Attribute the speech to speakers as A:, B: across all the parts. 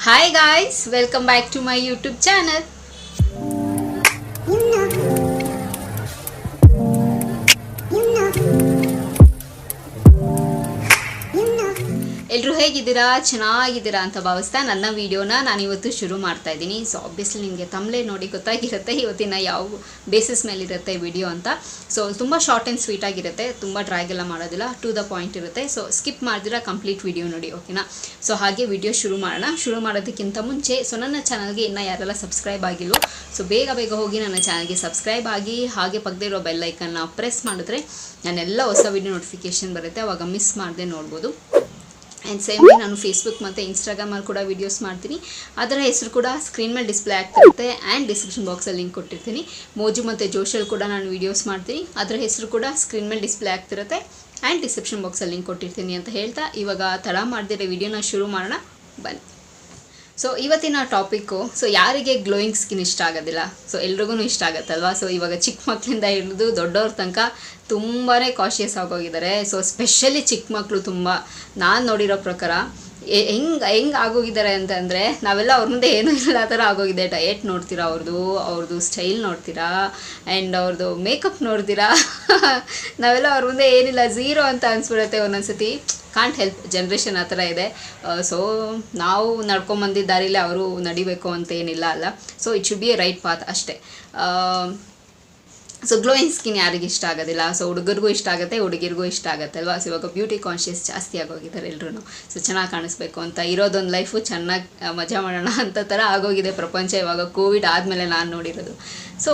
A: Hi guys, welcome back to my YouTube channel. ಎಲ್ಲರೂ ಹೇಗಿದ್ದೀರಾ? ಚೆನ್ನಾಗಿದ್ದೀರಾ ಅಂತ ಭಾವಿಸ್ತಾ ನನ್ನ ವಿಡಿಯೋನ ನಾನಿವತ್ತು ಶುರು ಮಾಡ್ತಾ ಇದ್ದೀನಿ. ಸೊ ಆಬ್ವಿಯಸ್ಲಿ ನಿಮಗೆ ತಮ್ಮಲೇ ನೋಡಿ ಗೊತ್ತಾಗಿರುತ್ತೆ ಇವತ್ತಿನ ಯಾವ ಬೇಸಿಸ್ ಮೇಲಿರುತ್ತೆ ವಿಡಿಯೋ ಅಂತ. ಸೊ ತುಂಬ ಶಾರ್ಟ್ ಆ್ಯಂಡ್ ಸ್ವೀಟ್ ಆಗಿರುತ್ತೆ, ತುಂಬ ಡ್ರ್ಯಾಗ್ ಎಲ್ಲ ಮಾಡೋದಿಲ್ಲ, ಟು ದ ಪಾಯಿಂಟ್ ಇರುತ್ತೆ. ಸೊ ಸ್ಕಿಪ್ ಮಾಡಿದಿರಾ ಕಂಪ್ಲೀಟ್ ವಿಡಿಯೋ ನೋಡಿ, ಓಕೆನಾ? ಸೊ ಹಾಗೆ ವಿಡಿಯೋ ಶುರು ಮಾಡೋಣ. ಶುರು ಮಾಡೋದಕ್ಕಿಂತ ಮುಂಚೆ ನನ್ನ ಚಾನಲ್ಗೆ ಇನ್ನೂ ಯಾರೆಲ್ಲ ಸಬ್ಸ್ಕ್ರೈಬ್ ಆಗಿಲ್ವೋ ಸೊ ಬೇಗ ಹೋಗಿ ನನ್ನ ಚಾನಲ್ಗೆ ಸಬ್ಸ್ಕ್ರೈಬ್ ಆಗಿ, ಹಾಗೆ ಪಕ್ಕದೇ ಇರೋ ಬೆಲ್ ಐಕನ್ನ ಪ್ರೆಸ್ ಮಾಡಿದ್ರೆ ನಾನೆಲ್ಲ ಹೊಸ ವಿಡಿಯೋ ನೋಟಿಫಿಕೇಷನ್ ಬರುತ್ತೆ, ಅವಾಗ ಮಿಸ್ ಮಾಡದೆ ನೋಡ್ಬೋದು. ಆ್ಯಂಡ್ ಸೇಮ್ ನಾನು ಫೇಸ್ಬುಕ್ ಮತ್ತು ಇನ್ಸ್ಟಾಗ್ರಾಮಲ್ಲಿ ಕೂಡ ವೀಡಿಯೋಸ್ ಮಾಡ್ತೀನಿ. ಅದರ ಹೆಸರು ಕೂಡ ಸ್ಕ್ರೀನ್ ಮೇಲೆ ಡಿಸ್ಪ್ಲೇ ಆಗ್ತಿರುತ್ತೆ ಆ್ಯಂಡ್ ಡಿಸ್ಕ್ರಿಪ್ಷನ್ ಬಾಕ್ಸಲ್ಲಿ ಲಿಂಕ್ ಕೊಟ್ಟಿರ್ತೀನಿ. ಮೋಜು ಮತ್ತು ಜೋಶಲ್ಲಿ ಕೂಡ ನಾನು ವೀಡಿಯೋಸ್ ಮಾಡ್ತೀನಿ, ಅದರ ಹೆಸರು ಕೂಡ ಸ್ಕ್ರೀನ್ ಮೇಲೆ ಡಿಸ್ಪ್ಲೇ ಆಗ್ತಿರುತ್ತೆ ಆ್ಯಂಡ್ ಡಿಸ್ಕ್ರಿಪ್ಷನ್ ಬಾಕ್ಸಲ್ಲಿ ಲಿಂಕ್ ಕೊಟ್ಟಿರ್ತೀನಿ ಅಂತ ಹೇಳ್ತಾ ಇವಾಗ ತಡ ಮಾಡ್ದಿರೋ ವಿಡಿಯೋನ ಶುರು ಮಾಡೋಣ ಬನ್ನಿ. ಸೊ ಇವತ್ತಿನ ಟಾಪಿಕ್ಕು, ಸೊ ಯಾರಿಗೆ ಗ್ಲೋಯಿಂಗ್ ಸ್ಕಿನ್ ಇಷ್ಟ ಆಗೋದಿಲ್ಲ? ಸೊ ಎಲ್ರಿಗೂ ಇಷ್ಟ ಆಗುತ್ತಲ್ವಾ? ಸೊ ಇವಾಗ ಚಿಕ್ಕ ಮಕ್ಕಳಿಂದ ಹಿಡಿದು ದೊಡ್ಡವ್ರ ತನಕ ತುಂಬಾ ಕಾಶಿಯಸ್ ಆಗೋಗಿದ್ದಾರೆ. ಸೊ ಸ್ಪೆಷಲಿ ಚಿಕ್ಕ ಮಕ್ಕಳು ತುಂಬ, ನಾನು ನೋಡಿರೋ ಪ್ರಕಾರ ಹೆಂಗೆ ಆಗೋಗಿದ್ದಾರೆ ಅಂತಂದರೆ, ನಾವೆಲ್ಲ ಅವ್ರ ಮುಂದೆ ಏನೂ ಇಲ್ಲ ಆ ಥರ ಆಗೋಗಿದೆ. ಡಯೆಟ್ ನೋಡ್ತೀರಾ ಅವ್ರದ್ದು ಸ್ಟೈಲ್ ನೋಡ್ತೀರಾ ಆ್ಯಂಡ್ ಅವ್ರದ್ದು ಮೇಕಪ್ ನೋಡ್ತೀರಾ ನಾವೆಲ್ಲ ಅವ್ರ ಮುಂದೆ ಏನಿಲ್ಲ, ಝೀರೋ ಅಂತ ಅನಿಸ್ಬಿಡುತ್ತೆ ಒಂದೊಂದ್ಸತಿ. ಕಾಂಟ್ ಹೆಲ್ಪ್, ಜನ್ರೇಷನ್ ಆ ಥರ ಇದೆ. ಸೊ ನಾವು ನಡ್ಕೊಂಬಂದಿದ್ದ ದಾರಿಲೇ ಅವರು ನಡಿಬೇಕು ಅಂತ ಏನಿಲ್ಲ ಅಲ್ಲ. So it should be A right path ಅಷ್ಟೇ. ಸೊ ಗ್ಲೋಯಿಂಗ್ ಸ್ಕಿನ್ ಯಾರಿಗೆ ಇಷ್ಟ ಆಗೋದಿಲ್ಲ? ಸೊ ಹುಡುಗರಿಗೂ ಇಷ್ಟ ಆಗುತ್ತೆ, ಹುಡುಗಿರಿಗೂ ಇಷ್ಟ ಆಗುತ್ತೆ ಅಲ್ವಾ? ಸೊ ಇವಾಗ ಬ್ಯೂಟಿ ಕಾನ್ಷಿಯಸ್ ಜಾಸ್ತಿ ಆಗೋಗಿದ್ದಾರೆ ಎಲ್ಲರೂ. ಸೊ ಚೆನ್ನಾಗಿ ಕಾಣಿಸ್ಬೇಕು ಅಂತ, ಇರೋದೊಂದು ಲೈಫು ಚೆನ್ನಾಗಿ ಮಜಾ ಮಾಡೋಣ ಅಂತ ಥರ ಆಗೋಗಿದೆ ಪ್ರಪಂಚ ಇವಾಗ, ಕೋವಿಡ್ ಆದಮೇಲೆ ನಾನು ನೋಡಿರೋದು. ಸೊ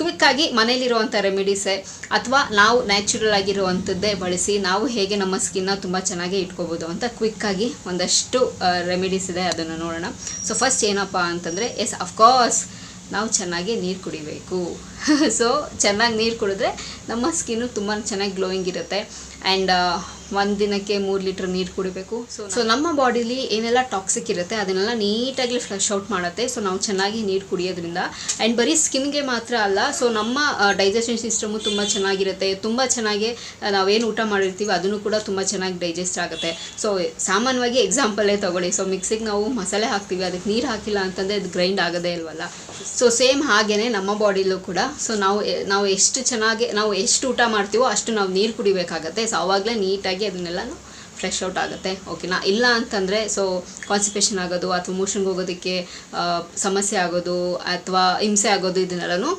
A: ಕ್ವಿಕ್ಕಾಗಿ ಮನೇಲಿರುವಂಥ ರೆಮಿಡೀಸೇ ಅಥವಾ ನಾವು ನ್ಯಾಚುರಲ್ ಆಗಿರುವಂಥದ್ದೇ ಬಳಸಿ ನಾವು ಹೇಗೆ ನಮ್ಮ ಸ್ಕಿನ್ನ ತುಂಬ ಚೆನ್ನಾಗಿ ಇಟ್ಕೋಬೋದು ಅಂತ ಕ್ವಿಕ್ಕಾಗಿ ಒಂದಷ್ಟು ರೆಮಿಡೀಸ್ ಇದೆ, ಅದನ್ನು ನೋಡೋಣ. ಸೊ ಫಸ್ಟ್ ಏನಪ್ಪ ಅಂತಂದರೆ, ಎಸ್ ಅಫ್ಕೋರ್ಸ್ ನಾವು ಚೆನ್ನಾಗಿ ನೀರು ಕುಡಿಬೇಕು. ಸೊ ಚೆನ್ನಾಗಿ ನೀರು ಕುಡಿದ್ರೆ ನಮ್ಮ ಸ್ಕಿನ್ನು ತುಂಬ ಚೆನ್ನಾಗಿ ಗ್ಲೋಯಿಂಗ್ ಇರುತ್ತೆ. ಆ್ಯಂಡ್ ಒಂದು ದಿನಕ್ಕೆ 3 ಲೀಟ್ರ್ ನೀರು ಕುಡಿಬೇಕು. ಸೊ ನಮ್ಮ ಬಾಡಿಲಿ ಏನೆಲ್ಲ ಟಾಕ್ಸಿಕ್ ಇರುತ್ತೆ ಅದನ್ನೆಲ್ಲ ನೀಟಾಗಿ ಫ್ಲಶ್ ಔಟ್ ಮಾಡುತ್ತೆ. ಸೊ ನಾವು ಚೆನ್ನಾಗಿ ನೀರು ಕುಡಿಯೋದ್ರಿಂದ, ಆ್ಯಂಡ್ ಬರೀ ಸ್ಕಿನ್ಗೆ ಮಾತ್ರ ಅಲ್ಲ, ಸೊ ನಮ್ಮ ಡೈಜೆಷನ್ ಸಿಸ್ಟಮು ತುಂಬ ಚೆನ್ನಾಗಿರುತ್ತೆ. ತುಂಬ ಚೆನ್ನಾಗಿ ನಾವೇನು ಊಟ ಮಾಡಿರ್ತೀವಿ ಅದನ್ನು ಕೂಡ ತುಂಬ ಚೆನ್ನಾಗಿ ಡೈಜೆಸ್ಟ್ ಆಗುತ್ತೆ. ಸೊ ಸಾಮಾನ್ಯವಾಗಿ ಎಕ್ಸಾಂಪಲೇ ತೊಗೊಳ್ಳಿ, ಸೊ ಮಿಕ್ಸಿಗೆ ನಾವು ಮಸಾಲೆ ಹಾಕ್ತೀವಿ, ಅದಕ್ಕೆ ನೀರು ಹಾಕಿಲ್ಲ ಅಂತಂದರೆ ಅದು ಗ್ರೈಂಡ್ ಆಗೋದೇ ಇಲ್ವಲ್ಲ. ಸೊ ಸೇಮ್ ಹಾಗೇ ನಮ್ಮ ಬಾಡಿಲೂ ಕೂಡ, ಸೊ ನಾವು ಎಷ್ಟು ಚೆನ್ನಾಗಿ ನಾವು ಎಷ್ಟು ಊಟ ಮಾಡ್ತೀವೋ ಅಷ್ಟು ನಾವು ನೀರು ಕುಡಿಬೇಕಾಗತ್ತೆ. ಸೊ ಆವಾಗಲೇ ನೀಟಾಗಿ ಅದನ್ನೆಲ್ಲನೂ ಫ್ರೆಶ್ ಔಟ್ ಆಗುತ್ತೆ, ಓಕೆನಾ? ಇಲ್ಲ ಅಂತಂದರೆ ಸೊ ಕಾನ್ಸ್ಟಿಪೇಷನ್ ಆಗೋದು ಅಥವಾ ಮೋಷನ್ಗೆ ಹೋಗೋದಕ್ಕೆ ಸಮಸ್ಯೆ ಆಗೋದು ಅಥವಾ ಹಿಂಸೆ ಆಗೋದು, ಇದನ್ನೆಲ್ಲನೂ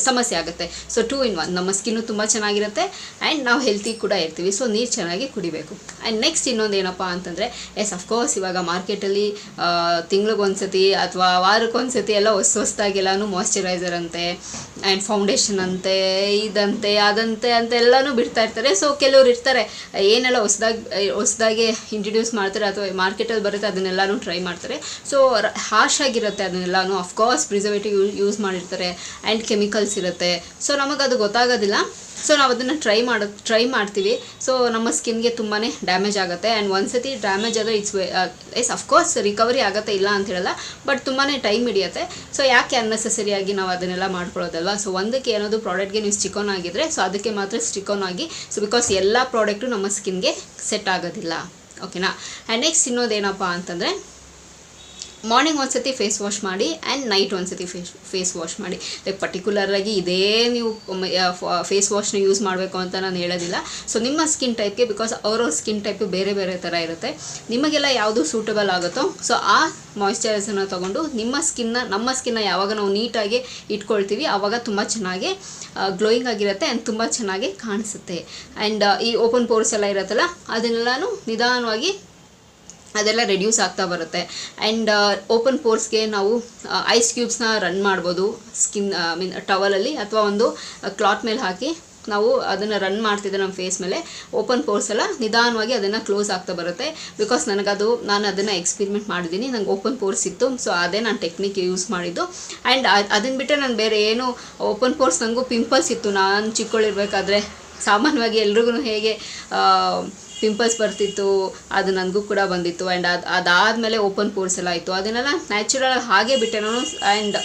A: ಸಮಸ್ಯೆ ಆಗುತ್ತೆ. ಸೊ 2 in 1, ನಮ್ಮ ಸ್ಕಿನ್ನು ತುಂಬ ಚೆನ್ನಾಗಿರುತ್ತೆ ಆ್ಯಂಡ್ ನಾವು ಹೆಲ್ತಿ ಕೂಡ ಇರ್ತೀವಿ. ಸೊ ನೀರು ಚೆನ್ನಾಗಿ ಕುಡಿಬೇಕು. ಆ್ಯಂಡ್ ನೆಕ್ಸ್ಟ್ ಇನ್ನೊಂದು ಏನಪ್ಪ ಅಂತಂದರೆ, ಎಸ್ ಅಫ್ಕೋರ್ಸ್ ಇವಾಗ ಮಾರ್ಕೆಟಲ್ಲಿ ತಿಂಗಳಿಗೊಂದ್ಸತಿ ಅಥವಾ ವಾರಕ್ಕೊಂದ್ಸತಿ ಎಲ್ಲ ಹೊಸದಾಗೆಲ್ಲನೂ ಮಾಯ್ಶ್ಚರೈಸರ್ ಅಂತೆ ಆ್ಯಂಡ್ ಫೌಂಡೇಶನ್ ಅಂತೆ, ಇದಂತೆ ಅದಂತೆ ಅಂತೆಲ್ಲನೂ ಬಿಡ್ತಾ ಇರ್ತಾರೆ. ಸೊ ಕೆಲವ್ರು ಇರ್ತಾರೆ ಏನೆಲ್ಲ ಹೊಸದಾಗಿ ಇಂಟ್ರಡ್ಯೂಸ್ ಮಾಡ್ತಾರೆ ಅಥವಾ ಮಾರ್ಕೆಟಲ್ಲಿ ಬರುತ್ತೆ ಅದನ್ನೆಲ್ಲನೂ ಟ್ರೈ ಮಾಡ್ತಾರೆ. ಸೊ ಹಾರ್ಶ್ ಆಗಿರುತ್ತೆ ಅದನ್ನೆಲ್ಲನೂ, ಅಫ್ಕೋರ್ಸ್ ಪ್ರಿಸರ್ವೇಟಿವ್ ಯೂಸ್ ಮಾಡಿರ್ತಾರೆ ಆ್ಯಂಡ್ ಕೆಮಿಕಲ್ಸ್ ಇರುತ್ತೆ. ಸೊ ನಮಗದು ಗೊತ್ತಾಗೋದಿಲ್ಲ. ಸೊ ನಾವು ಅದನ್ನು ಟ್ರೈ ಮಾಡ್ತೀವಿ. ಸೊ ನಮ್ಮ ಸ್ಕಿನ್ಗೆ ತುಂಬಾ ಡ್ಯಾಮೇಜ್ ಆಗುತ್ತೆ. ಆ್ಯಂಡ್ ಒಂದ್ಸತಿ ಡ್ಯಾಮೇಜ್ ಆದರೆ ಎಸ್ ಅಫ್ಕೋರ್ಸ್ ರಿಕವರಿ ಆಗುತ್ತೆ, ಇಲ್ಲ ಅಂತ ಹೇಳಲ್ಲ, ಬಟ್ ತುಂಬಾ ಟೈಮ್ ಹಿಡಿಯುತ್ತೆ. ಸೊ ಯಾಕೆ ಅನ್ನೆಸೆಸರಿಯಾಗಿ ನಾವು ಅದನ್ನೆಲ್ಲ ಮಾಡ್ಕೊಳ್ಳೋದಲ್ವ? ಸೊ ಒಂದಕ್ಕೆ ಏನಾದರೂ ಪ್ರಾಡಕ್ಟ್ಗೆ ನೀವು ಸ್ಟಿಕ್ ಆನ್ ಆಗಿದ್ರೆ ಸೊ ಅದಕ್ಕೆ ಮಾತ್ರ ಸ್ಟಿಕ್ ಆನ್ ಆಗಿ, ಸೊ ಬಿಕಾಸ್ ಎಲ್ಲ ಪ್ರಾಡಕ್ಟು ನಮ್ಮ ಸ್ಕಿನ್ಗೆ ಸೆಟ್ ಆಗೋದಿಲ್ಲ, ಓಕೆನಾ? ಆ್ಯಂಡ್ ನೆಕ್ಸ್ಟ್ ಇನ್ನೊಂದೇನಪ್ಪ ಅಂತಂದರೆ, ಮಾರ್ನಿಂಗ್ ಒಂದ್ಸತಿ ಫೇಸ್ ವಾಶ್ ಮಾಡಿ ಆ್ಯಂಡ್ ನೈಟ್ ಒಂದ್ಸತಿ ಫೇಸ್ ವಾಶ್ ಮಾಡಿ. ಲೈಕ್ ಪರ್ಟಿಕ್ಯುಲರಾಗಿ ಇದೇ ನೀವು ಫೇಸ್ ವಾಶ್ನ ಯೂಸ್ ಮಾಡಬೇಕು ಅಂತ ನಾನು ಹೇಳೋದಿಲ್ಲ. ಸೊ ನಿಮ್ಮ ಸ್ಕಿನ್ ಟೈಪ್ಗೆ, ಬಿಕಾಸ್ ಅವರ ಸ್ಕಿನ್ ಟೈಪು ಬೇರೆ ಬೇರೆ ಥರ ಇರುತ್ತೆ, ನಿಮಗೆಲ್ಲ ಯಾವುದು ಸೂಟಬಲ್ ಆಗುತ್ತೋ ಸೊ ಆ ಮಾಯ್ಶ್ಚರೈಸರ್ನ ತೊಗೊಂಡು ನಮ್ಮ ಸ್ಕಿನ್ನ ಯಾವಾಗ ನಾವು ನೀಟಾಗಿ ಇಟ್ಕೊಳ್ತೀವಿ ಆವಾಗ ತುಂಬ ಚೆನ್ನಾಗಿ ಗ್ಲೋಯಿಂಗ್ ಆಗಿರುತ್ತೆ ಆ್ಯಂಡ್ ತುಂಬ ಚೆನ್ನಾಗಿ ಕಾಣಿಸುತ್ತೆ. ಆ್ಯಂಡ್ ಈ ಓಪನ್ ಪೋರ್ಸ್ ಎಲ್ಲ ಇರುತ್ತಲ್ಲ ಅದನ್ನೆಲ್ಲನೂ ನಿಧಾನವಾಗಿ ಅದೆಲ್ಲ ರೆಡ್ಯೂಸ್ ಆಗ್ತಾ ಬರುತ್ತೆ. ಆ್ಯಂಡ್ ಓಪನ್ ಪೋರ್ಸ್ಗೆ ನಾವು ಐಸ್ ಕ್ಯೂಬ್ಸ್ನ ರನ್ ಮಾಡ್ಬೋದು ಟವಲಲ್ಲಿ ಅಥವಾ ಒಂದು ಕ್ಲಾತ್ ಮೇಲೆ ಹಾಕಿ ನಾವು ಅದನ್ನು ರನ್ ಮಾಡ್ತಿದ್ದೆ ನಮ್ಮ ಫೇಸ್ ಮೇಲೆ. ಓಪನ್ ಪೋರ್ಸ್ ಎಲ್ಲ ನಿಧಾನವಾಗಿ ಅದನ್ನು ಕ್ಲೋಸ್ ಆಗ್ತಾ ಬರುತ್ತೆ. ಬಿಕಾಸ್ ನಾನು ಅದನ್ನು ಎಕ್ಸ್ಪೆರಿಮೆಂಟ್ ಮಾಡಿದ್ದೀನಿ, ನಂಗೆ ಓಪನ್ ಪೋರ್ಸ್ ಇತ್ತು. ಸೊ ಅದೇ ನಾನು ಟೆಕ್ನಿಕ್ ಯೂಸ್ ಮಾಡಿದ್ದು. ಆ್ಯಂಡ್ ಅದನ್ನು ಬಿಟ್ಟರೆ ನಾನು ಬೇರೆ ಏನು ಓಪನ್ ಪೋರ್ಸ್, ನನಗೂ ಪಿಂಪಲ್ಸ್ ಇತ್ತು ನಾನು ಚಿಕ್ಕವಳಿರ್ಬೇಕಾದ್ರೆ. ಸಾಮಾನ್ಯವಾಗಿ ಎಲ್ರಿಗೂ ಹೇಗೆ ಪಿಂಪಲ್ಸ್ ಬರ್ತಿತ್ತು ಅದು ನನಗೂ ಕೂಡ ಬಂದಿತ್ತು. ಆ್ಯಂಡ್ ಅದಾದಮೇಲೆ ಓಪನ್ ಪೋರ್ಸ್ ಎಲ್ಲ ಆಯಿತು, ಅದನ್ನೆಲ್ಲ ನ್ಯಾಚುರಲಾಗಿ ಹಾಗೆ ಬಿಟ್ಟೆ ನಾನು. ಆ್ಯಂಡ್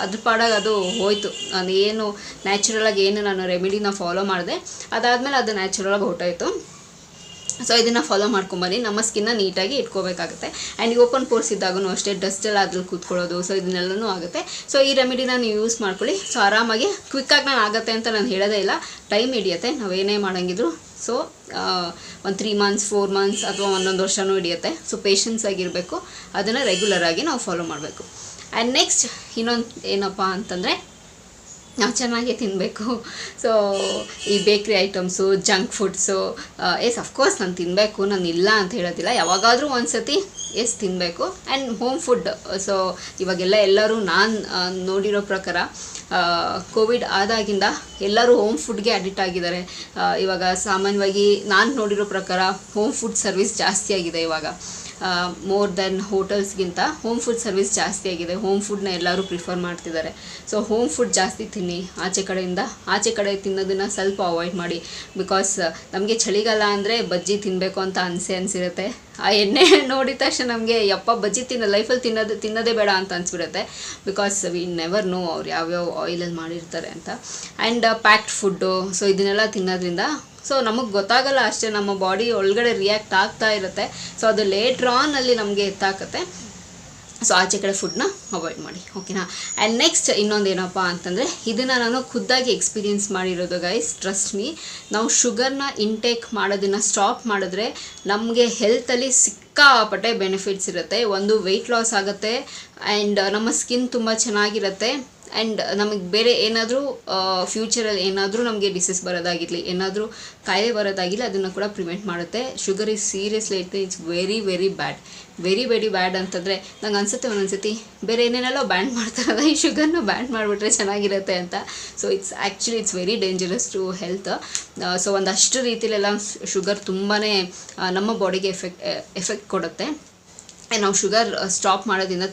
A: ಅದ್ರ ಪಾಡಾಗಿ ಅದು ಹೋಯಿತು. ನಾನು ಏನು ನ್ಯಾಚುರಲಾಗಿ ಏನು ನಾನು ರೆಮಿಡಿನ ಫಾಲೋ ಮಾಡಿದೆ ಅದಾದಮೇಲೆ ಅದು ನ್ಯಾಚುರಲಾಗಿ ಹೊರಟೋಯ್ತು. ಸೊ ಇದನ್ನು ಫಾಲೋ ಮಾಡ್ಕೊಂಬನ್ನಿ, ನಮ್ಮ ಸ್ಕಿನ್ನ ನೀಟಾಗಿ ಇಟ್ಕೋಬೇಕಾಗುತ್ತೆ. ಆ್ಯಂಡ್ ಈ ಓಪನ್ ಪೋರ್ಸ್ ಇದ್ದಾಗೂ ಅಷ್ಟೇ ಡಸ್ಟೆಲ್ಲ ಅದ್ರಲ್ಲಿ ಕೂತ್ಕೊಳ್ಳೋದು, ಸೊ ಇದನ್ನೆಲ್ಲನೂ ಆಗುತ್ತೆ. ಸೊ ಈ ರೆಮಿಡಿನ ನೀವು ಯೂಸ್ ಮಾಡ್ಕೊಳ್ಳಿ. ಸೊ ಆರಾಮಾಗಿ ಕ್ವಿಕ್ಕಾಗಿ ನಾನು ಆಗುತ್ತೆ ಅಂತ ನಾನು ಹೇಳೋದೇ ಇಲ್ಲ, ಟೈಮ್ ಹಿಡಿಯುತ್ತೆ ನಾವೇನೇ ಮಾಡೋಂಗಿದ್ರು. ಸೊ ಒಂದು 3 months 4 months ಅಥವಾ 1 ವರ್ಷನೂ ಹಿಡಿಯುತ್ತೆ. ಸೊ ಪೇಷನ್ಸ್ ಆಗಿರಬೇಕು, ಅದನ್ನು ರೆಗ್ಯುಲರಾಗಿ ನಾವು ಫಾಲೋ ಮಾಡಬೇಕು. ಆ್ಯಂಡ್ ನೆಕ್ಸ್ಟ್ ಇನ್ನೊಂದು ಏನಪ್ಪ ಅಂತಂದರೆ, ನಾವು ಚೆನ್ನಾಗಿ ತಿನ್ನಬೇಕು. ಸೊ ಈ ಬೇಕ್ರಿ ಐಟಮ್ಸು, ಜಂಕ್ ಫುಡ್ಸು ಅಫ್ಕೋರ್ಸ್ ನಾನು ತಿನ್ನಬೇಕು, ನಾನು ಇಲ್ಲ ಅಂತ ಹೇಳೋದಿಲ್ಲ, ಯಾವಾಗಾದರೂ ಒಂದು ಸತಿ ತಿನ್ನಬೇಕು. And home food. ಸೊ ಇವಾಗೆಲ್ಲ ಎಲ್ಲರೂ ನಾನು ನೋಡಿರೋ ಪ್ರಕಾರ ಕೋವಿಡ್ ಆದಾಗಿಂದ ಎಲ್ಲರೂ ಹೋಮ್ ಫುಡ್ಗೆ ಅಡಿಕ್ಟ್ ಆಗಿದ್ದಾರೆ. ಇವಾಗ ಸಾಮಾನ್ಯವಾಗಿ ನಾನು ನೋಡಿರೋ ಪ್ರಕಾರ ಹೋಮ್ ಫುಡ್ ಸರ್ವಿಸ್ ಜಾಸ್ತಿ ಆಗಿದೆ ಇವಾಗ. ಮೋರ್ ದೆನ್ ಹೋಟೆಲ್ಸ್ಗಿಂತ ಹೋಮ್ ಫುಡ್ ಸರ್ವಿಸ್ ಜಾಸ್ತಿ ಆಗಿದೆ. ಹೋಮ್ ಫುಡ್ನ ಎಲ್ಲರೂ ಪ್ರಿಫರ್ ಮಾಡ್ತಿದ್ದಾರೆ. ಸೊ ಹೋಮ್ ಫುಡ್ ಜಾಸ್ತಿ ತಿನ್ನಿ. ಆಚೆ ಕಡೆ ತಿನ್ನೋದನ್ನು ಸ್ವಲ್ಪ ಅವಾಯ್ಡ್ ಮಾಡಿ. ಬಿಕಾಸ್ ನಮಗೆ ಚಳಿಗಾಲ ಅಂದರೆ ಬಜ್ಜಿ ತಿನ್ನಬೇಕು ಅಂತ ಅನಿಸಿರುತ್ತೆ. ಆ ಎಣ್ಣೆ ನೋಡಿದ ತಕ್ಷಣ ನಮಗೆ ಬಜ್ಜಿ ಲೈಫಲ್ಲಿ ತಿನ್ನೋದೇ ಬೇಡ ಅಂತ ಅನಿಸ್ಬಿಡುತ್ತೆ. ಬಿಕಾಸ್ ವಿ ನೆವರ್ ನೋ ಅವ್ರು ಯಾವ್ಯಾವ ಆಯಿಲಲ್ಲಿ ಮಾಡಿರ್ತಾರೆ ಅಂತ. ಆ್ಯಂಡ್ ಪ್ಯಾಕ್ಡ್ ಫುಡ್ಡು, ಸೊ ಇದನ್ನೆಲ್ಲ ತಿನ್ನೋದ್ರಿಂದ ಸೊ ನಮಗೆ ಗೊತ್ತಾಗಲ್ಲ ಅಷ್ಟೇ, ನಮ್ಮ ಬಾಡಿ ಒಳಗಡೆ ರಿಯಾಕ್ಟ್ ಆಗ್ತಾ ಇರುತ್ತೆ. ಸೊ ಅದು ಲೇಟ್ರ್ ಆನಲ್ಲಿ ನಮಗೆ ಎತ್ತಾಕತ್ತೆ. ಸೊ ಆಚೆ ಕಡೆ ಫುಡ್ನ ಅವಾಯ್ಡ್ ಮಾಡಿ, ಓಕೆನಾ. ಆ್ಯಂಡ್ ನೆಕ್ಸ್ಟ್ ಇನ್ನೊಂದು ಏನಪ್ಪ ಅಂತಂದರೆ, ಇದನ್ನು ನಾನು ಖುದ್ದಾಗಿ ಎಕ್ಸ್ಪೀರಿಯೆನ್ಸ್ ಮಾಡಿರೋದು ಗೈಸ್, ಟ್ರಸ್ಟ್ ಮೀ. ನಾವು ಶುಗರ್ನ ಇಂಟೇಕ್ ಮಾಡೋದನ್ನು ಸ್ಟಾಪ್ ಮಾಡಿದ್ರೆ ನಮಗೆ ಹೆಲ್ತಲ್ಲಿ ಸಿಕ್ಕಾಪಟ್ಟೆ ಬೆನಿಫಿಟ್ಸ್ ಇರುತ್ತೆ. ಒಂದು ವೆಯ್ಟ್ ಲಾಸ್ ಆಗುತ್ತೆ, ಆ್ಯಂಡ್ ನಮ್ಮ ಸ್ಕಿನ್ ತುಂಬ ಚೆನ್ನಾಗಿರುತ್ತೆ. ಆ್ಯಂಡ್ ನಮಗೆ ಬೇರೆ ಏನಾದರೂ ಫ್ಯೂಚರಲ್ಲಿ ಏನಾದರೂ ನಮಗೆ ಡಿಸೀಸ್ ಬರೋದಾಗಿರಲಿ, ಏನಾದರೂ ಕಾಯಿಲೆ ಬರೋದಾಗಿರಲಿ, ಅದನ್ನು ಕೂಡ ಪ್ರಿವೆಂಟ್ ಮಾಡುತ್ತೆ. Sugar is seriously it's very very bad, very very bad ಅಂತಂದರೆ ನಂಗೆ ಅನಿಸುತ್ತೆ ಒಂದೊಂದ್ಸತಿ ಬೇರೆ ಏನೇನೆಲ್ಲ ಬ್ಯಾನ್ ಮಾಡ್ತಾರಲ್ಲ, ಈ ಶುಗರ್ನ ಬ್ಯಾನ್ ಮಾಡಿಬಿಟ್ರೆ ಚೆನ್ನಾಗಿರುತ್ತೆ ಅಂತ. So it's very dangerous to health. So ಒಂದಷ್ಟು ರೀತಿಲೆಲ್ಲ ಶುಗರ್ ತುಂಬಾ ನಮ್ಮ ಬಾಡಿಗೆ ಎಫೆಕ್ಟ್ ಕೊಡುತ್ತೆ. ನಾವು ಶುಗರ್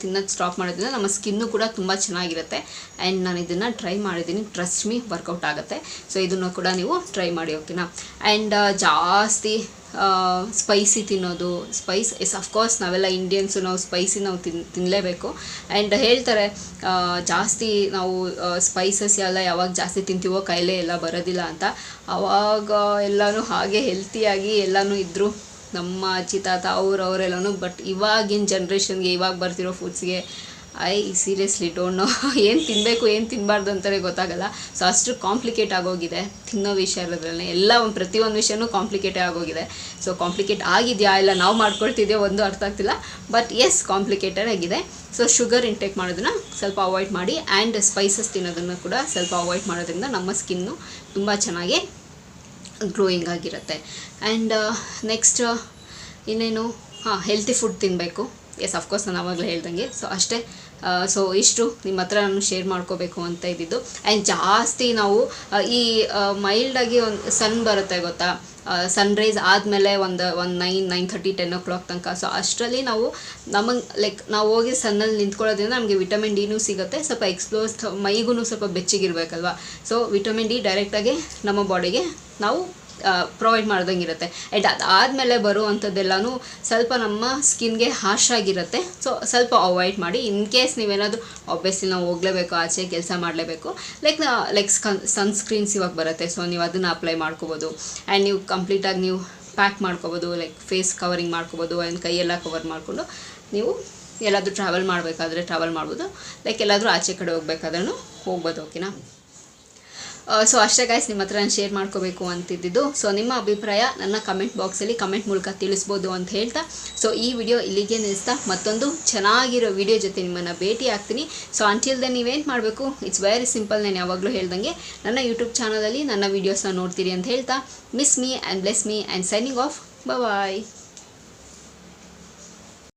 A: ತಿನ್ನೋದು ಸ್ಟಾಪ್ ಮಾಡೋದ್ರಿಂದ ನಮ್ಮ ಸ್ಕಿನ್ನು ಕೂಡ ತುಂಬ ಚೆನ್ನಾಗಿರುತ್ತೆ. ಆ್ಯಂಡ್ ನಾನು ಇದನ್ನು ಟ್ರೈ ಮಾಡಿದ್ದೀನಿ, ಟ್ರಸ್ಟ್ ಮೀ ವರ್ಕೌಟ್ ಆಗುತ್ತೆ. ಸೊ ಇದನ್ನು ಕೂಡ ನೀವು ಟ್ರೈ ಮಾಡಿ, ಓಕೆನಾ. ಆ್ಯಂಡ್ ಜಾಸ್ತಿ ಸ್ಪೈಸಿ ತಿನ್ನೋದು, ಅಫ್ಕೋರ್ಸ್ ನಾವೆಲ್ಲ ಇಂಡಿಯನ್ಸು, ನಾವು ಸ್ಪೈಸಿ ನಾವು ತಿನ್ನಲೇಬೇಕು. ಆ್ಯಂಡ್ ಹೇಳ್ತಾರೆ ಜಾಸ್ತಿ ನಾವು ಸ್ಪೈಸಸ್ ಎಲ್ಲ ಯಾವಾಗ ಜಾಸ್ತಿ ತಿಂತೀವೋ ಕಾಯಿಲೆ ಎಲ್ಲ ಬರೋದಿಲ್ಲ ಅಂತ. ಆವಾಗ ಎಲ್ಲನೂ ಹಾಗೆ ಹೆಲ್ತಿಯಾಗಿ ಎಲ್ಲನೂ ಇದ್ದರು ನಮ್ಮ ಅಜ್ಜಿ ತಾತ ಅವರೆಲ್ಲನೂ. ಬಟ್ ಇವಾಗಿನ ಜನ್ರೇಷನ್ಗೆ, ಇವಾಗ ಬರ್ತಿರೋ ಫುಡ್ಸ್ಗೆ ಐ ಸೀರಿಯಸ್ಲಿ ಡೋಂಟ್ ನೋ ಏನು ತಿನ್ನಬೇಕು ಏನು ತಿನ್ನಬಾರ್ದು ಅಂತಲೇ ಗೊತ್ತಾಗಲ್ಲ. ಸೊ ಅಷ್ಟು ಕಾಂಪ್ಲಿಕೇಟ್ ಆಗೋಗಿದೆ ತಿನ್ನೋ ವಿಷಯದಲ್ಲೇ, ಪ್ರತಿಯೊಂದು ವಿಷಯನೂ ಕಾಂಪ್ಲಿಕೇಟೇ ಆಗೋಗಿದೆ. ಸೊ ಕಾಂಪ್ಲಿಕೇಟ್ ಆಗಿದೆಯಾ ಇಲ್ಲ ನಾವು ಮಾಡ್ಕೊಳ್ತಿದೆಯೋ ಒಂದು ಅರ್ಥ ಆಗ್ತಿಲ್ಲ, ಬಟ್ ಕಾಂಪ್ಲಿಕೇಟೆಡ್ ಆಗಿದೆ. ಸೊ ಶುಗರ್ ಇಂಟೇಕ್ ಮಾಡೋದನ್ನು ಸ್ವಲ್ಪ ಅವಾಯ್ಡ್ ಮಾಡಿ, ಆ್ಯಂಡ್ ಸ್ಪೈಸಸ್ ತಿನ್ನೋದನ್ನು ಕೂಡ ಸ್ವಲ್ಪ ಅವಾಯ್ಡ್ ಮಾಡೋದ್ರಿಂದ ನಮ್ಮ ಸ್ಕಿನ್ನು ತುಂಬ ಚೆನ್ನಾಗಿ ಗ್ಲೋಯಿಂಗ್ ಆಗಿರುತ್ತೆ. ಆ್ಯಂಡ್ ನೆಕ್ಸ್ಟ್ ಇನ್ನೇನು, ಹೆಲ್ತಿ ಫುಡ್ ತಿನ್ನಬೇಕು. ಅಫ್ಕೋರ್ಸ್ ನಾನು ಆವಾಗಲೇ ಹೇಳ್ದಂಗೆ. ಸೊ ಅಷ್ಟೇ. ಸೊ ಇಷ್ಟು ನಿಮ್ಮ ಹತ್ರ ನಾನು ಶೇರ್ ಮಾಡ್ಕೋಬೇಕು ಅಂತ ಇದ್ದಿದ್ದು. ಆ್ಯಂಡ್ ಜಾಸ್ತಿ ನಾವು ಈ ಮೈಲ್ಡಾಗಿ ಒಂದು ಸನ್ ಬರುತ್ತೆ ಗೊತ್ತಾ, ಸನ್ರೈಸ್ ಆದಮೇಲೆ ಒಂದು 9:30 10 o'clock ತನಕ. ಸೊ ಅಷ್ಟರಲ್ಲಿ ನಾವು ಹೋಗಿ ಸನ್ನಲ್ಲಿ ನಿಂತ್ಕೊಳ್ಳೋದ್ರಿಂದ ನಮಗೆ ವಿಟಮಿನ್ ಡಿನೂ ಸಿಗುತ್ತೆ. ಸ್ವಲ್ಪ ಮೈಗೂ ಸ್ವಲ್ಪ ಬೆಚ್ಚಗಿರ್ಬೇಕಲ್ವ. ಸೊ ವಿಟಮಿನ್ ಡಿ ಡೈರೆಕ್ಟಾಗಿ ನಮ್ಮ ಬಾಡಿಗೆ ನಾವು ಪ್ರೊವೈಡ್ ಮಾಡ್ದಂಗಿರುತ್ತೆ. ಆ್ಯಂಡ್ ಅದಾದಮೇಲೆ ಬರುವಂಥದ್ದೆಲ್ಲನೂ ಸ್ವಲ್ಪ ನಮ್ಮ ಸ್ಕಿನ್ಗೆ ಹಾರ್ಶ್ ಆಗಿರುತ್ತೆ. ಸೊ ಸ್ವಲ್ಪ ಅವಾಯ್ಡ್ ಮಾಡಿ. ಇನ್ ಕೇಸ್ ನೀವೇನಾದರೂ ಆಬ್ವಿಯಸ್ಲಿ ನಾವು ಹೋಗಲೇಬೇಕು, ಆಚೆ ಕೆಲಸ ಮಾಡಲೇಬೇಕು, ಲೈಕ್ ಸನ್ಸ್ಕ್ರೀನ್ಸ್ ಇವಾಗ ಬರುತ್ತೆ. ಸೊ ನೀವು ಅದನ್ನು ಅಪ್ಲೈ ಮಾಡ್ಕೋಬೋದು. ಆ್ಯಂಡ್ ನೀವು ಕಂಪ್ಲೀಟಾಗಿ ನೀವು ಪ್ಯಾಕ್ ಮಾಡ್ಕೋಬೋದು, ಲೈಕ್ ಫೇಸ್ ಕವರಿಂಗ್ ಮಾಡ್ಕೋಬೋದು. ಆ್ಯಂಡ್ ಕೈಯೆಲ್ಲ ಕವರ್ ಮಾಡಿಕೊಂಡು ನೀವು ಎಲ್ಲಾದರೂ ಟ್ರಾವೆಲ್ ಮಾಡಬೇಕಾದ್ರೆ ಟ್ರಾವೆಲ್ ಮಾಡ್ಬೋದು, ಲೈಕ್ ಎಲ್ಲಾದರೂ ಆಚೆ ಕಡೆ ಹೋಗ್ಬೇಕಾದ್ರೂ ಹೋಗ್ಬೋದು, ಓಕೆನಾ. ಸೊ ಅಷ್ಟೇ ಗೈಸ್, ನಿಮ್ಮ ಹತ್ರ ನಾನು ಶೇರ್ ಮಾಡ್ಕೋಬೇಕು ಅಂತಿದ್ದು. ಸೊ ನಿಮ್ಮ ಅಭಿಪ್ರಾಯ ನನ್ನ ಕಮೆಂಟ್ ಬಾಕ್ಸಲ್ಲಿ ಕಮೆಂಟ್ ಮೂಲಕ ತಿಳಿಸ್ಬೋದು ಅಂತ ಹೇಳ್ತಾ, ಸೊ ಈ ವಿಡಿಯೋ ಇಲ್ಲಿಗೆ ನಿಲ್ಲಿಸ್ತಾ ಮತ್ತೊಂದು ಚೆನ್ನಾಗಿರೋ ವಿಡಿಯೋ ಜೊತೆ ನಿಮ್ಮನ್ನು ಭೇಟಿ ಆಗ್ತೀನಿ. ಸೊ ಅಂಟಿಲ್ ದೆನ್ ನೀವೇನು ಮಾಡಬೇಕು, ಇಟ್ಸ್ ವೆರಿ ಸಿಂಪಲ್. ನಾನು ಯಾವಾಗಲೂ ಹೇಳ್ದಂಗೆ ನನ್ನ ಯೂಟ್ಯೂಬ್ ಚಾನಲಲ್ಲಿ ನನ್ನ ವೀಡಿಯೋಸ್ನ ನೋಡ್ತೀರಿ ಅಂತ ಹೇಳ್ತಾ, miss me and bless me and signing off. Bye.